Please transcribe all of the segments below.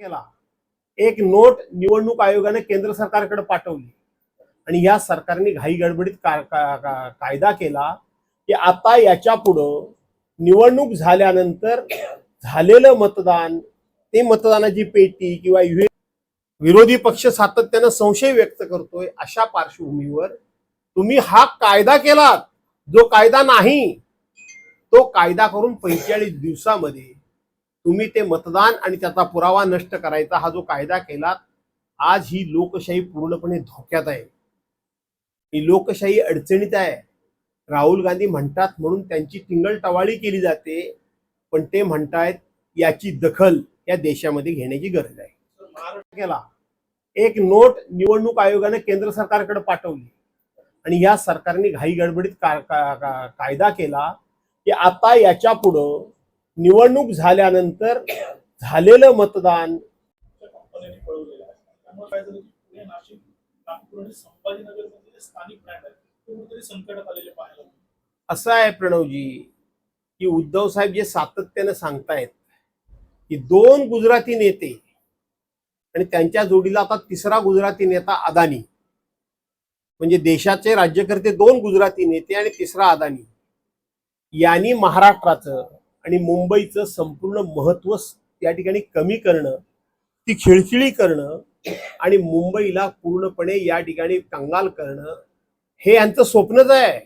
केला। एक नोट निवडणूक आयोगाने केंद्र सरकारकडे पाठवली आणि या सरकारने घाई गडबडीत कायदा केला की आता याच्या पुढं निवडणूक झाल्यानंतर झालेलं मतदान, ते मतदानाची पेटी किंवा विरोधी पक्ष सातत्यानं संशय व्यक्त करतोय, अशा पार्श्वभूमीवर तुम्ही हा कायदा केलात, जो कायदा नाही तो कायदा करून 45 दिवसामध्ये तुम्ही ते मतदान आणि त्याचा पुरावा नष्ट करायचा हा जो कायदा केलात, आज ही लोकशाही पूर्णपणे धोक्यात आहे, ही लोकशाही अडचणीत आहे। राहुल गांधी म्हणतात म्हणून त्यांची टिंगलटवाळी केली जाते, पण ते म्हणतायत याची दखल या देशामध्ये घेण्याची गरज आहे। केला एक नोट निवडणूक आयोगाने केंद्र सरकारकडे पाठवली आणि या सरकारने घाई गडबडीत कायदा केला की आता याच्या पुढं निवडणूक झाल्यानंतर झालेलं मतदान असं आहे प्रणवजी की उद्धव साहेब जे सातत्याने सांगतायत की 2 गुजराती नेते आणि त्यांच्या जोडीला आता 3रा गुजराती नेता अदानी, म्हणजे देशाचे राज्यकर्ते 2 गुजराती नेते आणि 3रा अदानी यांनी महाराष्ट्राचं आणि मुंबईचं संपूर्ण महत्व या ठिकाणी कमी करणं, ती खिळखिळी करणं आणि मुंबईला पूर्णपणे या ठिकाणी कंगाल करणं हे यांचं स्वप्नच आहे।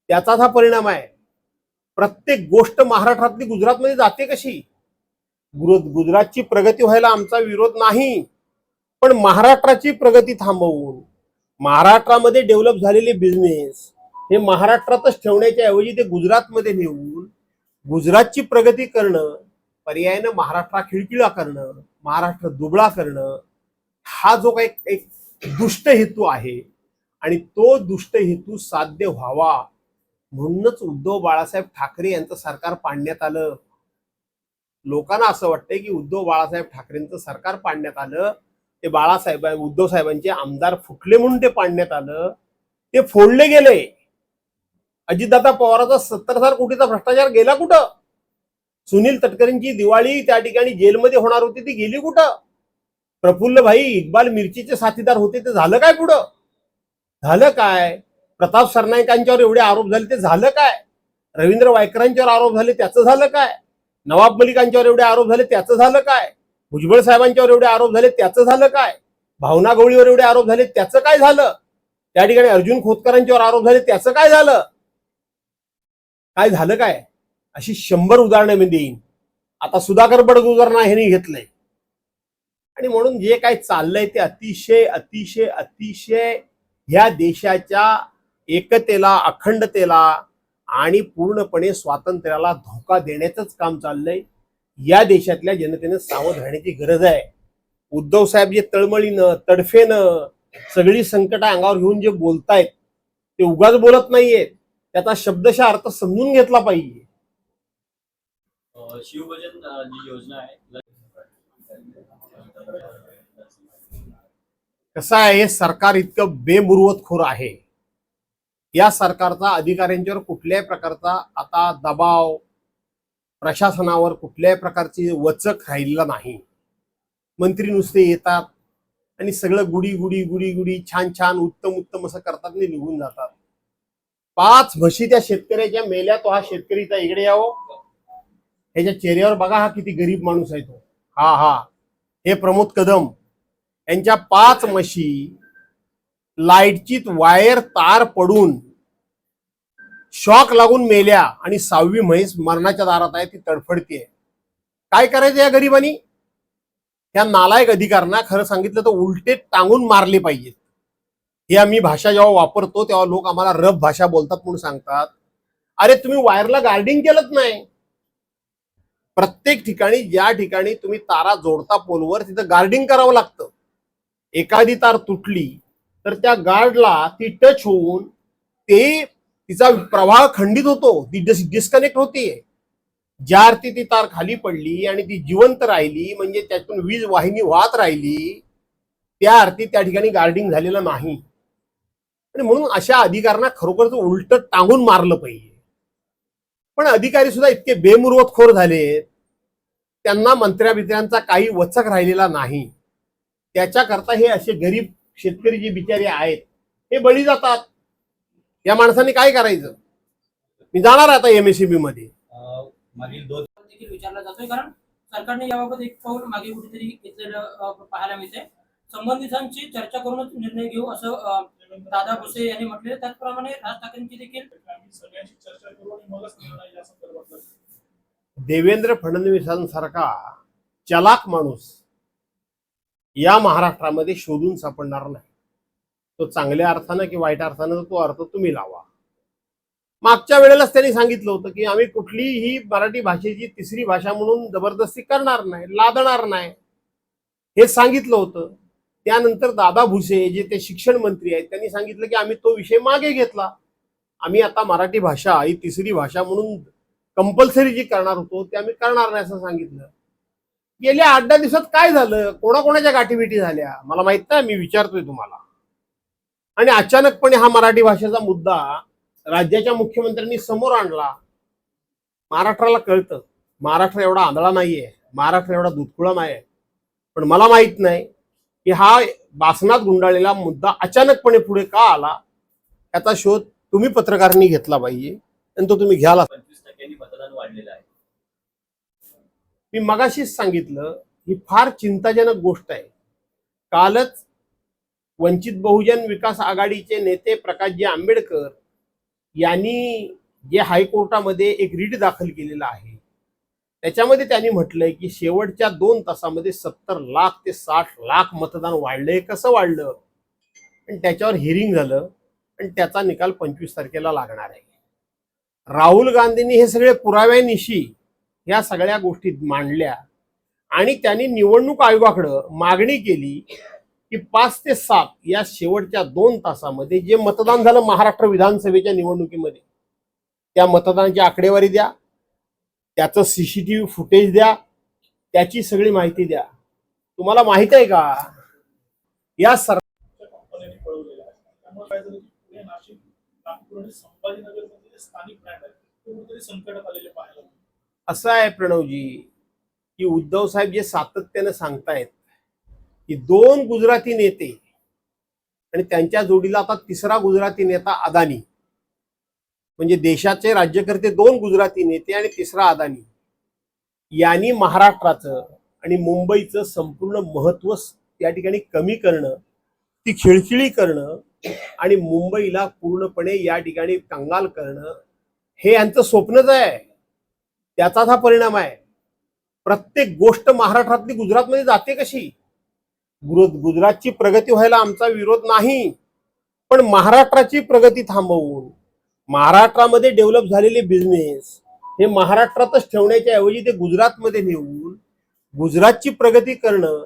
त्याचाच हा परिणाम आहे। प्रत्येक गोष्ट महाराष्ट्रातली गुजरातमध्ये जाते कशी? गुजरातची प्रगती व्हायला आमचा विरोध नाही, पण महाराष्ट्राची प्रगती थांबवून महाराष्ट्रामध्ये डेव्हलप झालेले बिझनेस हे महाराष्ट्रातच ठेवण्याच्या ऐवजी ते गुजरातमध्ये नेऊन गुजरातची प्रगती करणं, पर्यायानं महाराष्ट्र खिळखिळा करणं, महाराष्ट्र दुबळा करणं, हा जो काही एक दुष्ट हेतू आहे आणि तो दुष्ट हेतू साध्य व्हावा म्हणूनच उद्धव बाळासाहेब ठाकरे यांचं सरकार पाडण्यात आलं। लोकांना असं वाटतंय की उद्धव बाळासाहेब ठाकरेंचं सरकार पाडण्यात आलं, ते उद्धव साहेबांचे आमदार फुटले म्हणून ते पाडण्यात आलं, ते फोडले गेले। अजितदादा पवारांचा 70,000 कोटीचा भ्रष्टाचार गेला कुठं? सुनील तटकरेंची दिवाळी त्या ठिकाणी जेलमध्ये होणार होती, ती गेली कुठं? प्रफुल्ल भाई इक्बाल मिर्चीचे साथीदार होते, ते झालं काय? पुढं झालं काय? प्रताप सरनाईकांच्यावर एवढे आरोप झाले, ते झालं काय? रवींद्र वायकरांच्यावर आरोप झाले, त्याचं झालं काय? नवाब मलिकांच्यावर एवढे आरोप झाले, त्याचं झालं काय? भुजबळ साहेबांच्यावर एवढे आरोप झाले, त्याचं झालं काय? भावना गवळीवर एवढे आरोप झाले, त्याचं काय झालं? त्या ठिकाणी अर्जुन खोतकरांच्यावर आरोप झाले, त्याचं काय झालं? काय झालं काय? अशी 100 उदाहरणं मी देईन। आता सुधाकर बडगुजरांना ह्यांनी घेतलंय आणि म्हणून जे काय चाललंय ते अतिशय अतिशय अतिशय ह्या देशाच्या एकतेला, अखंडतेला आणि पूर्णपणे स्वातंत्र्याला धोका देण्याचंच काम चाललंय। या देशातल्या जनतेने सावध राहण्याची गरज आहे। उद्धव साहेब जे तळमळीनं, तडफेनं सगळी संकट अंगावर घेऊन जे बोलतायत ते उगाच बोलत नाहीयेत, त्याचा शब्दशः अर्थ समजून घेतला पाहिजे। शिवभजन जी योजना आहे, कसं आहे, हे सरकार इतकं बेमुरवतखोर आहे, या सरकारचा अधिकाऱ्यांच्यावर कुठल्याही प्रकारचा आता दबाव, प्रशासनावर कुठल्याही प्रकारची वचक राहिलेला नाही। मंत्री नुसते येतात आणि सगळं गुडी गुडी गुडी गुडी छान छान उत्तम उत्तम असं करतात आणि निघून जातात। 5 म्हशी त्या शेतकऱ्याच्या मेल्या, तो हा शेतकरीचा इकडे यावं, ह्याच्या चेहऱ्यावर बघा हा किती गरीब माणूस आहे तो, हा हे प्रमोद कदम यांच्या 5 म्हशी लाईटची वायर तार पडून शॉक लागून मेल्या आणि 6वी म्हैस मरणाच्या दारात आहे, ती तडफडतीये। काय करायचं या गरिबांनी? या नालायक अधिकाऱ्यांना खरं सांगितलं तर उलटे टांगून मारले पाहिजेत। ही आम्ही भाषा जेव्हा वापरतो तेव्हा लोक आम्हाला रफ भाषा बोलतात म्हणून सांगतात, अरे तुम्ही वायरला गार्डिंग केलंच नाही। प्रत्येक ठिकाणी ज्या ठिकाणी तुम्ही तारा जोडता पोलवर, तिथं गार्डिंग करावं लागतं। एखादी तार तुटली तर त्या गार्डला ती टच होऊन तिचा प्रवाह खंडित होतो, ती डिस्कनेक्ट होते। ज्या अर्थी ती तार खाली पडली आणि ती जिवंत राहिली, म्हणजे त्यातून वीज वाहिनी वाहत राहिली, त्या अर्थी त्या ठिकाणी गार्डिंग झालेलं नाही। आणि म्हणून अशा अधिकाऱ्यांना खरोखरच उलट टांगून मारलं पाहिजे। पण अधिकारी सुद्धा इतके बेमुरवतखोर झालेत त्यांना मंत्र्या-बित्र्यांचा काही वचक राहिलेला नाही. त्याच्याकरता हे असे गरीब शेतकरी जे बिचारे आहेत हे बळी जातात. या माणसाने काय करायचं? मी जाणार आता एमएससीबी मध्ये. मागील 2 देखील विचारला जातोय, कारण सरकारने याबाबत एक पाऊल मागे कुठेतरी घेतलेलं पाहायला मिळते. संबंधितांची चर्चा करूनच निर्णय घेऊ असं दादा भुसे यांनी म्हटले. त्याचप्रमाणे राज ठाकरेंची देखील सगळ्यांची चर्चा करू आणि मगच निर्णय या संदर्भात. देवेंद्र फडणवीसांसारखा चलाक माणूस या महाराष्ट्रामध्ये शोधून सापडणार नाही. तो चांगल्या अर्थानं की वाईट अर्थानं तो अर्थ तुम्ही लावा. मागच्या वेळेलाच त्यांनी सांगितलं होतं की आम्ही कुठलीही मराठी भाषेची तिसरी भाषा म्हणून जबरदस्ती करणार नाही, लादणार नाही, हे सांगितलं होतं. त्यानंतर दादा भुसे जे ते शिक्षण मंत्री आहेत त्यांनी सांगितलं की आम्ही तो विषय मागे घेतला. आम्ही आता मराठी भाषा ही तिसरी भाषा म्हणून कंपल्सरी जी करणार होतो ते आम्ही करणार नाही असं सांगितलं. गेल्या 8-10 दिवसात काय झालं? कोणाकोणाच्या गाठीभेटी झाल्या मला माहित नाही, मी विचारतोय तुम्हाला. आणि अचानकपणे हा मराठी भाषेचा मुद्दा राज्याच्या मुख्यमंत्र्यांनी समोर आणला. महाराष्ट्राला कळतं महाराष्ट्र एवढा आंधळा नाहीये, महाराष्ट्र एवढा दुधखुळा नाही. पण मला माहित नाही की हा बासनात गुंडाळलेला मुद्दा अचानकपणे पुढे का आला. याचा शोध तुम्ही पत्रकारांनी घेतला पाहिजे आणि तो तुम्ही घ्याला. 25% मतदान वाढलेलं आहे. मी मगाशीच सांगितलं ही फार चिंताजनक गोष्ट आहे. कालच वंचित बहुजन विकास आघाडीचे नेते प्रकाशजी आंबेडकर यांनी जे हायकोर्टामध्ये एक रीट दाखल केलेला आहे त्याच्यामध्ये त्यांनी म्हटलंय की शेवटच्या 2 तासामध्ये 70 लाख ते 60 लाख मतदान वाढलंय. कसं वाढलं? आणि त्याच्यावर हिअरिंग झालं आणि त्याचा निकाल 25 तारखेला लागणार आहे. राहुल गांधींनी हे सगळे पुराव्यानिशी या सगळ्या गोष्टी मांडल्या आणि त्यांनी निवडणूक आयोगाकडे मागणी केली की 5 ते 7 या शेवटच्या 2 तासामध्ये जे मतदान झालं महाराष्ट्र विधानसभेच्या निवडणुकीमध्ये त्या मतदानाची आकडेवारी द्या, त्याचं सीसीटीव्ही फुटेज द्या, त्याची सगळी माहिती द्या. तुम्हाला माहित आहे का या कंपन्यांनी पळवलेलं आहे. त्यामुळे काय झालं की पुणे, नाशिक, नागपूर आणि संभाजीनगरमध्ये स्थानिक ब्रँड आहेत ते कुठेतरी संकटात आलेले पाहायला मिळतात. असं आहे प्रणवजी की उद्धव साहेब जे सातत्यानं सांगतायत की 2 गुजराती नेते आणि त्यांच्या जोडीला आता 3रा गुजराती नेता अदानी, म्हणजे देशाचे राज्यकर्ते 2 गुजराती नेते आणि 3रा अदानी यांनी महाराष्ट्राचं आणि मुंबईचं संपूर्ण महत्व या ठिकाणी कमी करणं, ती खिळखिळी करणं आणि मुंबईला पूर्णपणे या ठिकाणी कंगाल करणं हे यांचं स्वप्नच आहे. त्याचाच हा परिणाम आहे. प्रत्येक गोष्ट महाराष्ट्रातली गुजरातमध्ये जाते कशी? गुजरातची प्रगती व्हायला आमचा विरोध नाही, पण महाराष्ट्राची प्रगती थांबवून महाराष्ट्रामध्ये डेव्हलप झालेले बिझनेस हे महाराष्ट्रातच ठेवण्याच्या ऐवजी ते गुजरातमध्ये नेऊन गुजरातची प्रगती करणं,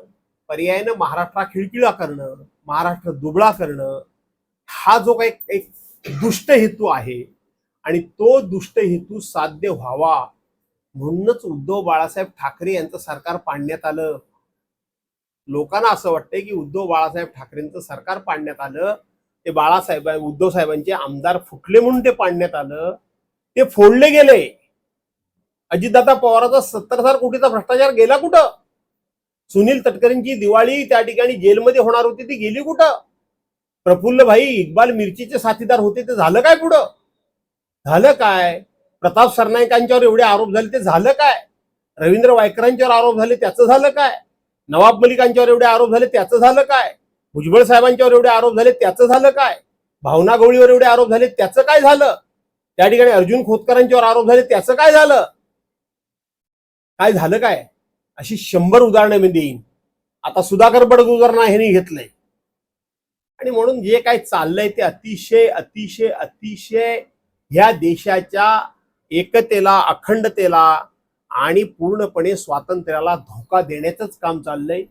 पर्यायानं महाराष्ट्र खिळखिळा करणं, महाराष्ट्र दुबळा करणं हा जो काही एक दुष्ट हेतू आहे आणि तो दुष्ट हेतू साध्य व्हावा म्हणूनच उद्धव बाळासाहेब ठाकरे यांचं सरकार पाडण्यात आलं. लोकांना असं वाटतंय की उद्धव बाळासाहेब ठाकरेंचं सरकार पाडण्यात आलं, ते उद्धव साहेबांचे आमदार फुटले म्हणून ते पाडण्यात आलं. ते फोडले गेले. अजितदादा पवारांचा 70,000 कोटीचा भ्रष्टाचार गेला कुठं? सुनील तटकरेंची दिवाळी त्या ठिकाणी जेलमध्ये होणार होती ती गेली कुठं? प्रफुल्ल भाई इक्बाल मिर्चीचे साथीदार होते ते झालं काय? पुढं झालं काय? प्रताप सरनाईकांच्यावर एवढे आरोप झाले ते झालं काय? रवींद्र वायकरांच्यावर आरोप झाले त्याचं झालं काय? नवाब मलिकांच्यावर एवढे आरोप झाले त्याचं झालं काय? भुजबळ साहेबांच्यावर एवढे आरोप झाले त्याचं झालं काय? भावना गवळीवर एवढे आरोप झाले त्याचं काय झालं? त्या ठिकाणी अर्जुन खोतकरांच्यावर आरोप झाले त्याचं काय झालं? काय झालं काय? अशी 100 उदाहरणं मी देईन. आता सुधाकर बडगुजरांना ह्यांनी घेतलंय आणि म्हणून जे काय चाललंय ते अतिशय अतिशय अतिशय ह्या देशाच्या एकतेला, अखंडतेला आणि पूर्णपणे स्वातंत्र्याला धोका देण्याचंच काम चाललंय.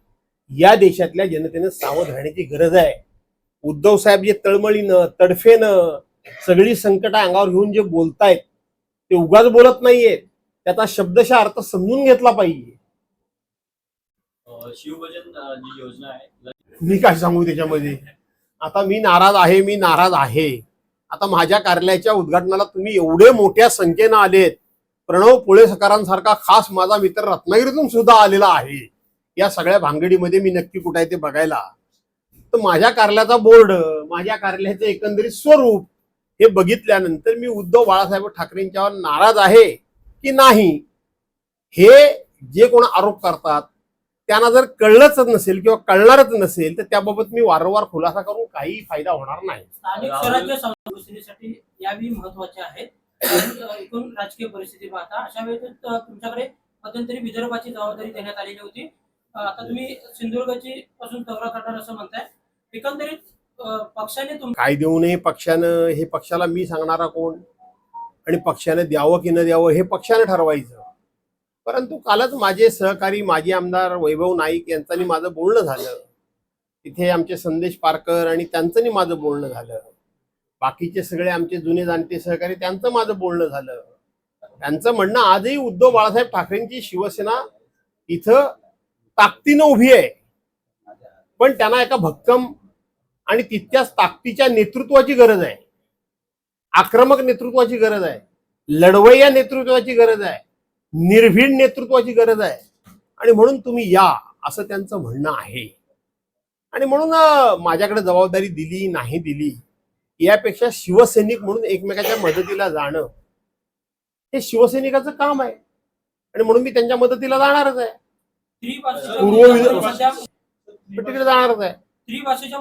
या देशातल्या जनतेने सावध राहण्याची गरज आहे. उद्धव साहेब जे तळमळीनं, तडफेनं सगळी संकट अंगावर घेऊन जे बोलतायत ते उगाच बोलत नाहीये. त्याचा शब्दशः अर्थ समजून घेतला पाहिजे. शिवभोजन जी योजना आहे मी काय सांगू त्याच्यामध्ये? आता मी नाराज आहे. आता माझ्या कार्यालयाच्या उद्घाटनाला तुम्ही एवढे मोठ्या संख्येनं आलेत प्रणव पुळेकरांसारखा खास माझा मित्र रत्नागिरीतून सुद्धा आलेला आहे. या सगळ्या भानगडीमध्ये मी नक्की कुठे आहे ते बघायला. तर माझ्या कारल्याचा बोर्ड, माझ्या कारल्याचं एकंदरीत स्वरूप हे बघितल्यानंतर मी उद्धव बाळासाहेब ठाकरेंच्यावर नाराज आहे की नाही, हे जे कोण आरोप करतात त्यांना जर कळलंच नसेल किंवा कळणारच नसेल तर त्याबाबत मी वारंवार खुलासा करून काही फायदा होणार नाही. स्थानिक स्वराज्य संस्थेसाठी यावेळी महत्वाचे आहेत. आणि, एकूण राजकीय परिस्थिती पाहता अशा वेळेस तुमच्याकडे मध्यंतरी विदर्भाची जबाबदारी देण्यात आलेली होती. आता तुम्ही सिंधुदुर्गची पासून दौरा करणार असं म्हणताय. एकंदरीत पक्षाने काय देऊ नये पक्षानं, हे पक्षाला मी सांगणारा कोण, आणि पक्षाने द्यावं की न द्यावं हे पक्षाने ठरवायचं. परंतु कालच माझे सहकारी माजी आमदार वैभव नाईक यांचं माझं बोलणं झालं. तिथे आमचे संदेश पारकर आणि त्यांचं माझं बोलणं झालं. बाकीचे सगळे आमचे जुने जाणते सहकारी त्यांचं माझं बोलणं झालं. त्यांचं म्हणणं आजही उद्धव बाळासाहेब ठाकरेंची शिवसेना इथं ताकदीनं उभी आहे, पण त्यांना एका भक्कम आणि तितक्याच ताकदीच्या नेतृत्वाची गरज आहे. आक्रमक नेतृत्वाची गरज आहे, लढवय्या नेतृत्वाची गरज आहे, निर्भीड नेतृत्वाची गरज आहे. आणि म्हणून तुम्ही या असं त्यांचं म्हणणं आहे. आणि म्हणून माझ्याकडे जबाबदारी दिली नाही दिली यापेक्षा शिवसैनिक म्हणून एकमेकाच्या मदतीला जाणं हे शिवसैनिकाचं काम आहे. आणि म्हणून मी त्यांच्या मदतीला जाणारच आहे, त्रिभाषेच्या पूर्व तिकडे जाणारच आहे. त्रिभाषेच्या